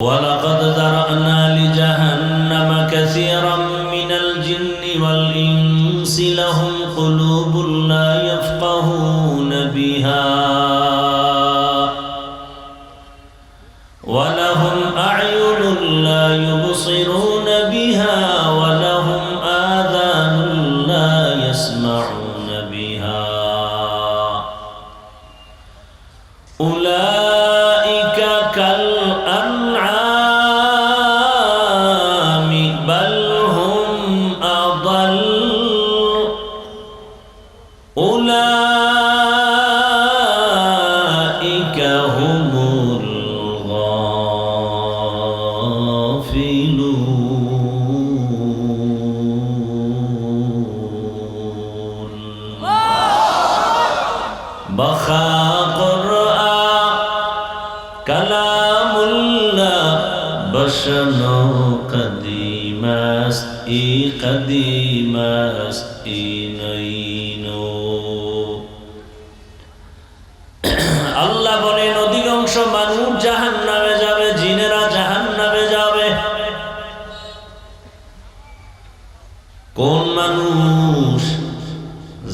ولقد ذرأنا لجهنم كثيرا من الجن والإنس لهم قلوب لا يفقهون بها ولهم أعين لا يبصرون بها ولهم آذان لا يسمعون بها أولئك كالأنعام بل هم أضل أولئك هم الغافلون بخا قرآن كلام الله بشنو قديم است ای قدیم است اینو আল্লাহ বলেন অধিকাংশ মানুষ জাহান্নামে যাবে, জিনেরা জাহান্নামে যাবে। কোন মানুষ?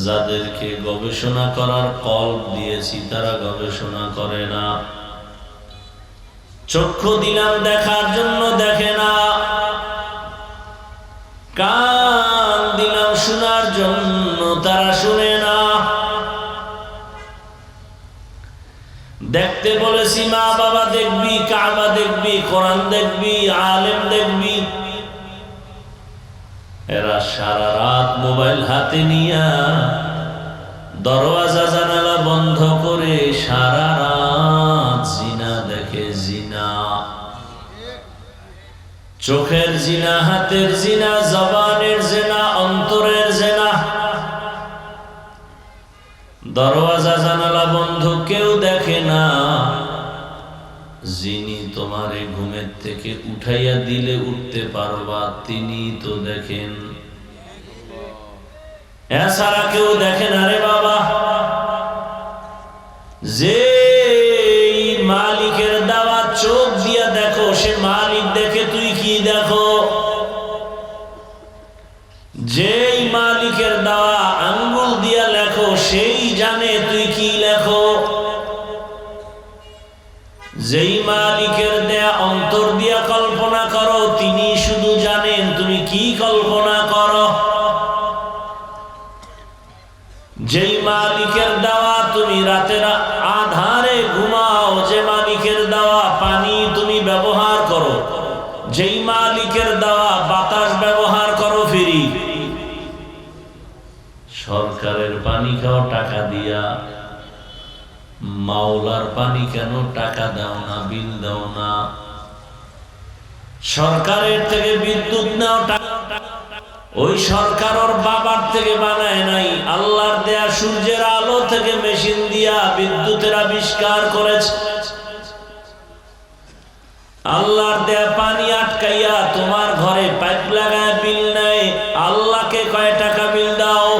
যাদেরকে গবেষণা করার কল্প দিয়েছি তারা গবেষণা করে না, চক্ষু দিলাম দেখার জন্য দেখে না, কান দিলাম শোনার জন্য তারা শুনে না। দেখতে বলেছি মা বাবা দেখবি, কাবা দেখবি, কোরআন দেখবি, আলেম দেখবি, এরা সারা রাত মোবাইল হাতে নিয়া দরওয়াজা জানালা বন্ধ করে সারা রাত জিনা দেখে। জিনা, চোখের জিনা, হাতের জিনা, জবানের জিনা, অন্তরের জিনা। দরওয়াজা জানালা বন্ধ, কেউ দেখে না। যিনি তোমারে ঘুমের থেকে উঠাইয়া দিলে উঠতে পারবা তিনি তো দেখেন, এছাড়া কেউ দেখে না রে বাবা। যে মালিকের দেওয়া চোখ দিয়া দেখো, সে মালিক দেখে, তুই কি দেখো? যেই মালিকের দেওয়া আঙ্গুল দিয়া লেখো সেই জানে তুই কি লেখো। যেই মালিকের দেয়া অন্তর দিয়া কল্পনা করো তিনি শুধু জানেন তুমি কি কল্পনা করো। যেই মালিকের দেওয়া তুমি রাতের আধারে ঘুমাও, যে মালিকের দেওয়া পানি তুমি ব্যবহার করো, যেই মালিকের দেওয়া বাতাস ব্যবহার করো ফ্রি। সরকারের পানি খাও টাকা দিয়া, মাওলার পানি কেন টাকা দাও না, বিল দাও না? সরকারের থেকে বিদ্যুৎ নাও টাকা, ওই সরকার ওর বাবার থেকে বানায় নাই, আল্লাহর দেয়া সূর্যের আলো থেকে মেশিন দিয়া বিদ্যুতের আবিষ্কার করেছে। আল্লাহর দেয়া পানি আটকাইয়া তোমার ঘরে পাইপ লাগায় বিল নেয়, আল্লাহকে কয় টাকা বিল দাও?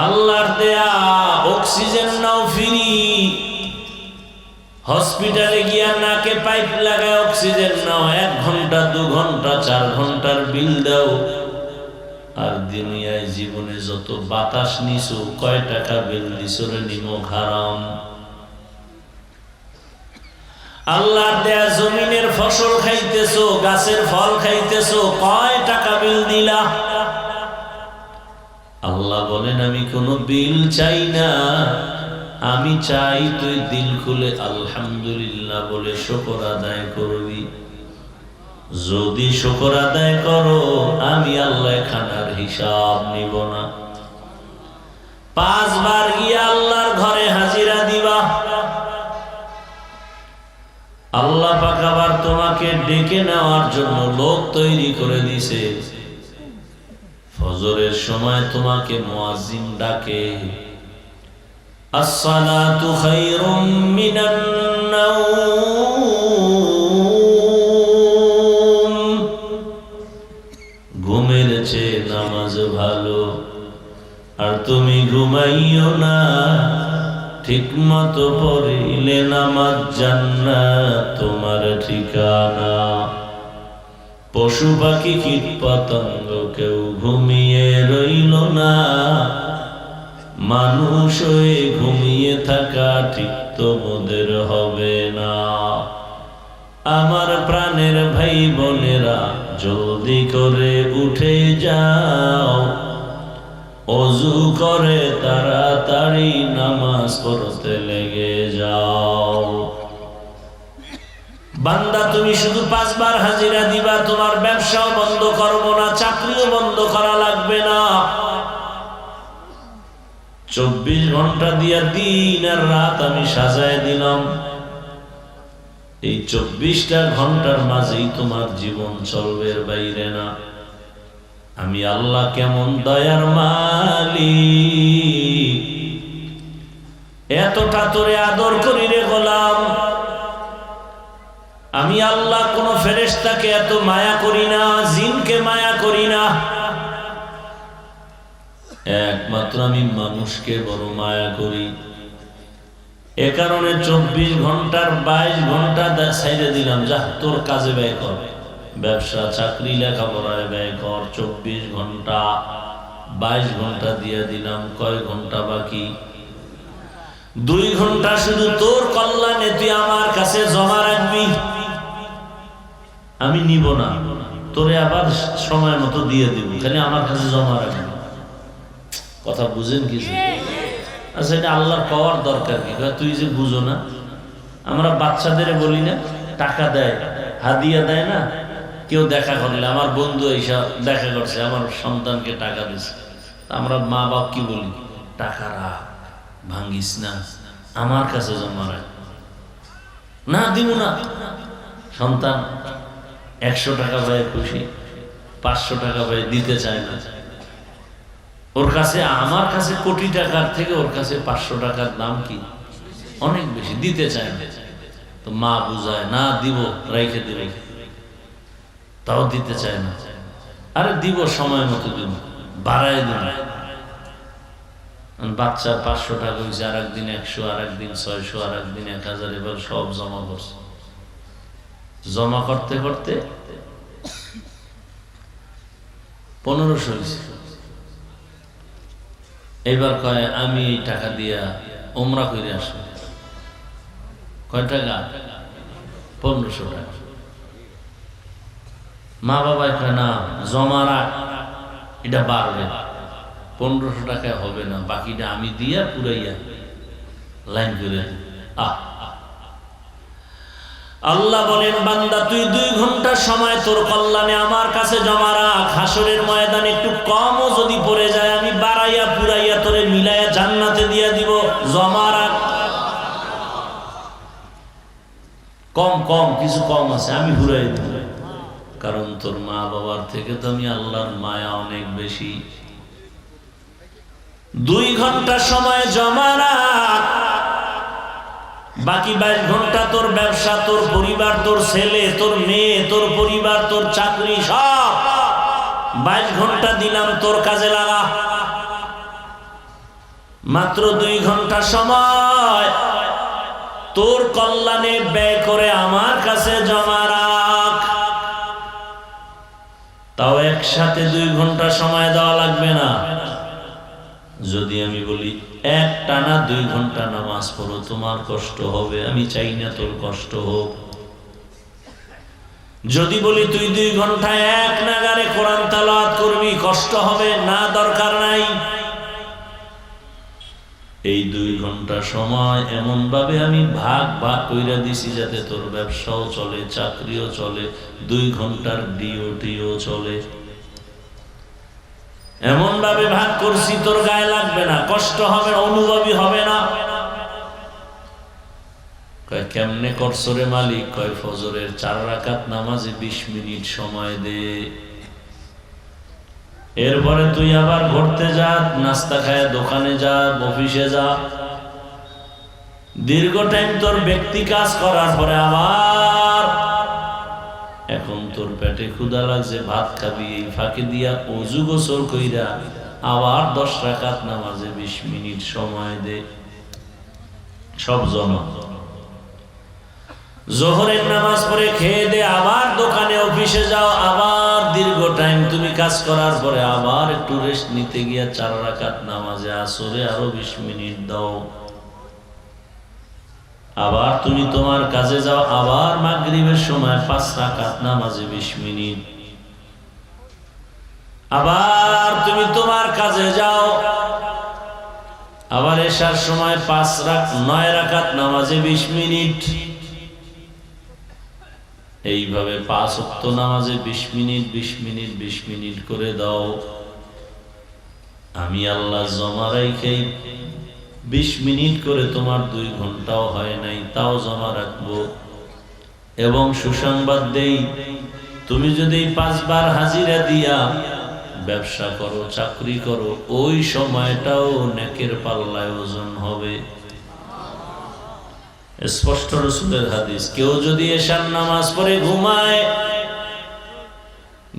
আল্লাহর দেয়া অক্সিজেন নাও ফ্রি, হসপিটালে গিয়া নাকে পাইপ লাগায় অক্সিজেন নাও, 1 ঘন্টা 2 ঘন্টা 4 ঘন্টার বিল দাও। আর দুনিয়ায় জীবনে যত বাতাস নিছো কয় টাকা বিল দিছো রে নিমক হারাম। আল্লাহর দেয়া জমিনের ফসল খাইতেছো, গাছের ফল খাইতেছো, কয় টাকা বিল দিলা? আল্লাহ বলেন আমি কোনো বিল চাই না, আমি চাই তুই দিল খুলে আলহামদুলিল্লাহ বলে শুকর আদায় করবি। যদি শুকর আদায় করো আমি আল্লাহ খানার হিসাব নিব না। 5 বার গিয়ে আল্লাহর ঘরে হাজিরা দিবা। আল্লাহ পাক আবার তোমাকে ডেকে নেওয়ার জন্য লোক তৈরি করে দিছে। ফজরের সময় তোমাকে মুয়াজ্জিন ডাকে, as-salatu khairun minan nawm, ঘুমের চেয়ে নামাজ ভালো। আর তুমি ঘুমাইও না, ঠিক মতো পড়িও পড়িলে নামাজ জান্নাত তোমার ঠিকানা। পশু পাখি কীট পতঙ্গ কেউ ঘুমিয়ে রইল না, মানুষ হয়ে ঘুমিয়ে থাকা ঠিক তোমাদের হবে না। আমার প্রাণের ভাই বোনেরা জলদি করে উঠে যাও, ওযু করে তাড়াতাড়ি নামাজ পড়তে লেগে যাও। বান্দা তুমি শুধু 5 বার হাজিরা দিবা, তোমার ব্যবসাও বন্ধ করবো না, চাকরিও বন্ধ করা লাগবে না। 24 ঘন্টা দিয়া দিন আর রাত আমি সাজায় দিলাম। এই 24টা ঘন্টার মাঝেই তোমার জীবন চলবে, বাইরে না। আমি আল্লাহ কেমন দয়ার মালিক, এতটা তোরে আদর করি রে গোলাম। আমি আল্লাহ কোন ফেরেশতাকে এত মায়া করি না, জিনকে মায়া করি না, একমাত্র আমি মানুষকে বড় মায়া করি। এ কারণে 24 ঘন্টার 22 ঘন্টা ছাইড়ে দিলাম, যা তোর কাজে ব্যয় কর, ব্যবসা চাকরি লেখাপড়ায় ব্যয় কর। 24 ঘন্টা 22 ঘন্টা দিয়ে দিলাম, কয় ঘন্টা বাকি? 2 ঘন্টা শুধু তোর কল্যাণে তুই আমার কাছে জমা রাখবি, আমি নিব না, তোরে আবার সময় মতো দিয়ে দিব, খালি আমার কাছে জমা রাখবি। কথা বুঝেন কিছু? আচ্ছা, এটা আল্লাহর পাওয়ার দরকার কি? তুই যে বুঝো না, আমরা বাচ্চাদের বলি না, টাকা দেয়, হাদিয়া দেয় না, কেউ দেখা করলে, আমার বন্ধু এইসব দেখা করছে, আমার সন্তানকে টাকা দিচ্ছে, আমরা মা বাপ কি বলি? টাকা রাখ, ভাঙ্গিস না, আমার কাছে জমা রাখ। না, দিব না। সন্তান 100 টাকা পায় খুশি, 500 টাকা পায় দিতে চায় না। ওর কাছে, আমার কাছে কোটি টাকার থেকে ওর কাছে 500 টাকার দাম কি অনেক বেশি, দিতে চায় না। তো মা বুঝায়, না দিব, রেখে দিব, তাও দিতে চায় না। আরে দিব, সময় মতো দিব, বাড়ায় দিব। বাচ্চার 500 টাকা হয়েছে, আর একদিন 100, আর একদিন 600, আর একদিন 1000, এবার সব জমা করছে। জমা করতে করতে 1500 হয়েছে। এবার কয় আমি এই টাকা দিয়া ওমরা করে আসবো। কয় টাকা? 1500 টাকা। মা বাবা কয় না, জমা রাখ, এটা বাড়বে, 1500 টাকায় হবে না, বাকিটা আমি দিয়া পুরাইয়া লাইন করে। আল্লাহ বলেন, বান্দা তুই 2 ঘন্টা সময় তোর কল্যাণে আমার কাছে জমা রাখ। হাসরের ময়দানে একটু কমও যদি পড়ে যায়, আমি বাড়াইয়া পুরাইয়া তোরে মিলাইয়া জান্নাতে দিয়া দিব। জমা রাখ। কম কম কিছু কম আছে, আমি ঘুরাই দিব, কারণ তোর মা বাবার থেকে তো আমি আল্লাহর মায়া অনেক বেশি। 2 ঘন্টা সময় জমা রাখ, বাকি 22 ঘন্টা তোর ব্যবসা, তোর পরিবার, তোর ছেলে, তোর মেয়ে, তোর পরিবার, তোর চাকরি, সব 22 ঘন্টা দিলাম, তোর কাজে লাগা। মাত্র 2 ঘন্টা সময় তোর কল্যাণে ব্যয় করে আমার কাছে জমা রাখ। তাও একসাথে 2 ঘন্টা সময় দেওয়া লাগবে না। যদি আমি বলি এক টানা 2 ঘন্টা নামাজ পড়ো, তোমার কষ্ট হবে, আমি চাই না তোর কষ্ট হোক। যদি বলি তুই 2 ঘন্টা এক নাগারে কোরআন তেলাওয়াত করবি, কষ্ট হবে না, দরকার নাই। এই 2 ঘন্টা সময় এমন ভাবে আমি ভাগ ভাগ কইরা দিছি, যাতে তোর ব্যবসাও চলে, চাকরিও চলে, 2 ঘন্টার ডিউটিও চলে। এমন ভাবে ভাগ করছি তোর গায়ে লাগবে না, কষ্ট হবে, অনুভবই হবে না। কয় কেমনে করছো রে মালিক? কয় ফজরের 4 রাকাত নামাজে 20 মিনিট সময় দে, এরপরে তুই আবার ঘুরতে যা, নাস্তা খায় দোকানে যা, অফিসে যা, দীর্ঘ টাইম তোর ব্যক্তি কাজ করার পরে আবার এখন তোর পেটে ক্ষুধা লাগছে, ভাত খাবি, এই ফাঁকে দিয়া ওযু গোসল কইরা আবার 10 রাকাত নামাজে 20 মিনিট সময় দে, সব জমা। জোহরের নামাজ পড়ে খেয়ে দে আবার দোকানে অফিসে যাও, আবার দীর্ঘ টাইম তুমি কাজ করার পরে আবার একটু রেস্ট নিতে গিয়া 4 রাকাত নামাজে আসরে আরো 20 মিনিট দাও। আবার তুমি তোমার কাজে যাও, আবার মাগরিবের সময় 5 রাকাত নামাজে 20 মিনিট। আবার তুমি তোমার কাজে যাও, আবার এশার সময় 9 রাকাত নামাজে 20 মিনিট। এইভাবে 5 ওয়াক্ত নামাজে 20 মিনিট 20 মিনিট 20 মিনিট করে দাও। আমি আল্লাহ জমা রাখেই 20 মিনিট করে তোমার 2 ঘন্টাও হয় নাই, তাও জমা রাখবো। এবং সুসংবাদ দেই, তুমি যদি 5 বার হাজিরা দিয়া ব্যবসা করো, চাকরি করো, ওই সময়টাও নেকের পাল্লায় ওজন হবে। স্পষ্ট রাসূলের হাদিস। কেউ যদি এশার নামাজ পড়ে ঘুমায়,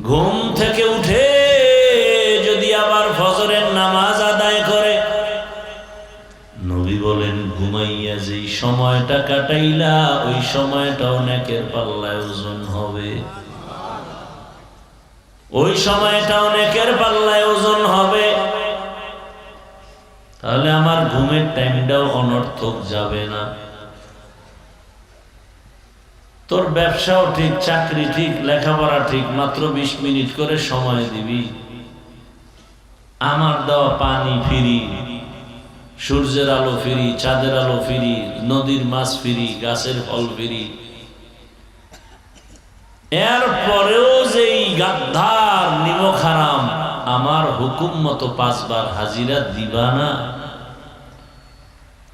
ঘুম থেকে উঠে যদি আবার ফজরের নামাজ আদায় করে, নবী বলেন ঘুমাইয়া যেই সময়টা কাটাইলা ওই সময়টাও নেকের পাল্লায় ওজন হবে। ওই সময়টাও নেকের পাল্লায় ওজন হবে। তাহলে আমার ঘুমের টাইমটাও অনর্থক যাবে না। তোর ব্যবসাও ঠিক, চাকরি ঠিক, লেখাপড়া ঠিক, মাত্র 20 মিনিট করে সময় দিবি। আমার দেওয়া পানি ফ্রি, সূর্যের আলো ফ্রি, চাঁদের আলো ফ্রি, নদীর মাছ ফ্রি, গাছের ফল ফ্রি। এরপরেও যে গাদ্দার নিমক হারাম, আমার হুকুম মতো 5 বার হাজিরা দিবা না।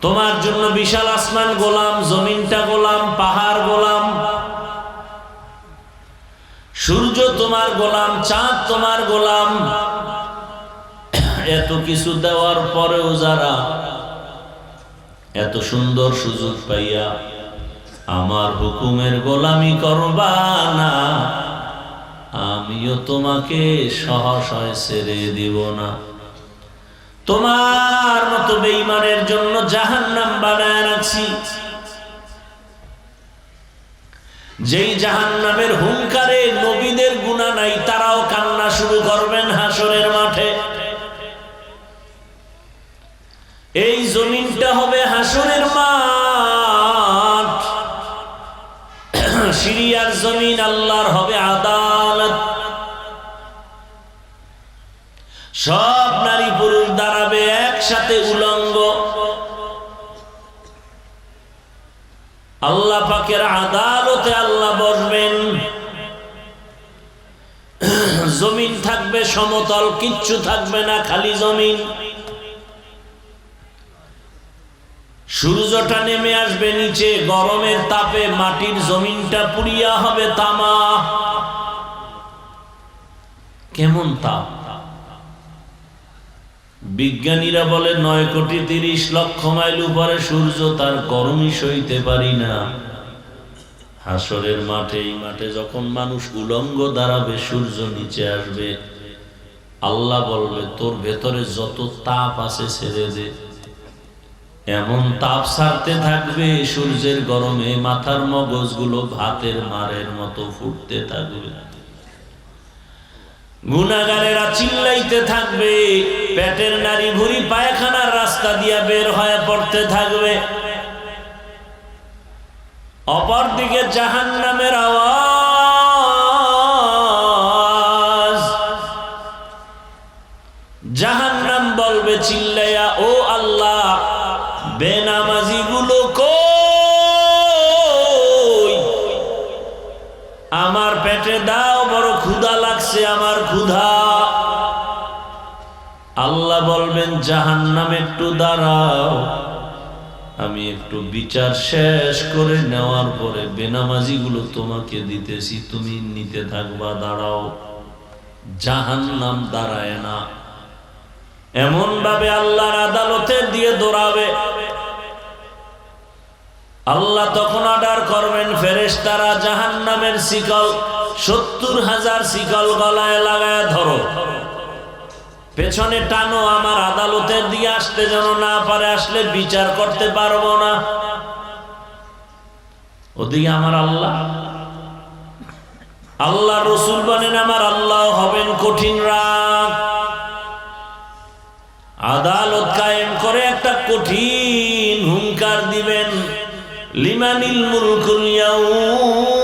তোমার জন্য বিশাল আসমান গোলাম, জমিনটা গোলাম, পাহাড় গোলাম, সূর্য তোমার গোলাম, চাঁদ তোমার গোলাম। এত কিছু দেওয়ার পরেও যারা এত সুন্দর সুযোগ পাইয়া আমার হুকুমের গোলামি করবা না, আমিও তোমাকে সহসায় ছেড়ে দিব না। তোমার মতো বেঈমানের জন্য জাহান্নাম বানায় রাখছি, যেই জাহান্নামের হুঙ্কারে নবীদের গুনাহ নাই, তারাও কান্না শুরু করবেন হাসরের মাঠে। এই জমিনটা হবে হাসরের মাঠ, সিরিয়ার জমিন আল্লাহর হবে আদালত। সব নারী পুরুষ দাঁড়াবে একসাথে উলঙ্গ, আল্লাহ পাকের আদালতে আল্লাহ বসবেন। জমিন থাকবে সমতল, কিচ্ছু থাকবে না, খালি জমিন। সূর্যটা নেমে আসবে নিচে, গরমের তাপে মাটির জমিনটা পুড়িয়া হবে তামা। কেমন তাপ! বিজ্ঞানীরা বলে 9,30,00,000 মাইল উপরে সূর্য, তার গরমই সইতে পারি না। হাসরের মাঠে, এই মাঠে যখন মানুষ উলঙ্গ দাঁড়াবে, সূর্য নিচে আসবে, আল্লাহ বলবে তোর ভেতরে যত তাপ আছে ছেড়ে দে। এমন তাপ ছাড়তে থাকবে, সূর্যের গরমে মাথার মগজগুলো ভাতের মারের মতো ফুটতে থাকবে। গুনাহগারেরা চিল্লাইতে থাকবে, পেটের নাড়ি ভুঁড়ি পায়খানার রাস্তা দিয়া বের হয়ে পড়তে থাকবে। অপরদিকে জাহান্নামের আওয়াজ, জাহান্নাম বলবে চিল্লাইয়া, ও আল্লাহ, বেনামাজি গুলো কই? আমার পেটে দাও, বড় ক্ষুধা লাগছে, আমার ক্ষুধা। আল্লাহ বলবেন জাহান্নাম একটু দাঁড়াও, আমি একটু বিচার শেষ করে নেওয়ার পরে বেনামাজি গুলো তোমাকে দিতেছি, তুমি নিতে থাকবা, দাঁড়াও। জাহান্নাম দাঁড়ায় না, এমন ভাবে আল্লাহর আদালতের দিয়ে দৌড়াবে। আল্লাহ তখন অর্ডার করবেন, ফেরেশতারা জাহান্নামের শিকল 70,000 শিকল গলায় লাগায় ধরো, পেছনে টানো, আমার আদালতের দিয়ে আসতে যেন না পারে, আসলে বিচার করতে পারবো না। ওদিকে আমার আল্লাহ, আল্লাহ রসুল বলেন আমার আল্লাহ হবেন কঠিন রাগ, আদালত কায়েম করে একটা কঠিন হুঙ্কার দিবেন, লিমানিল মুলকুল ইয়াউম,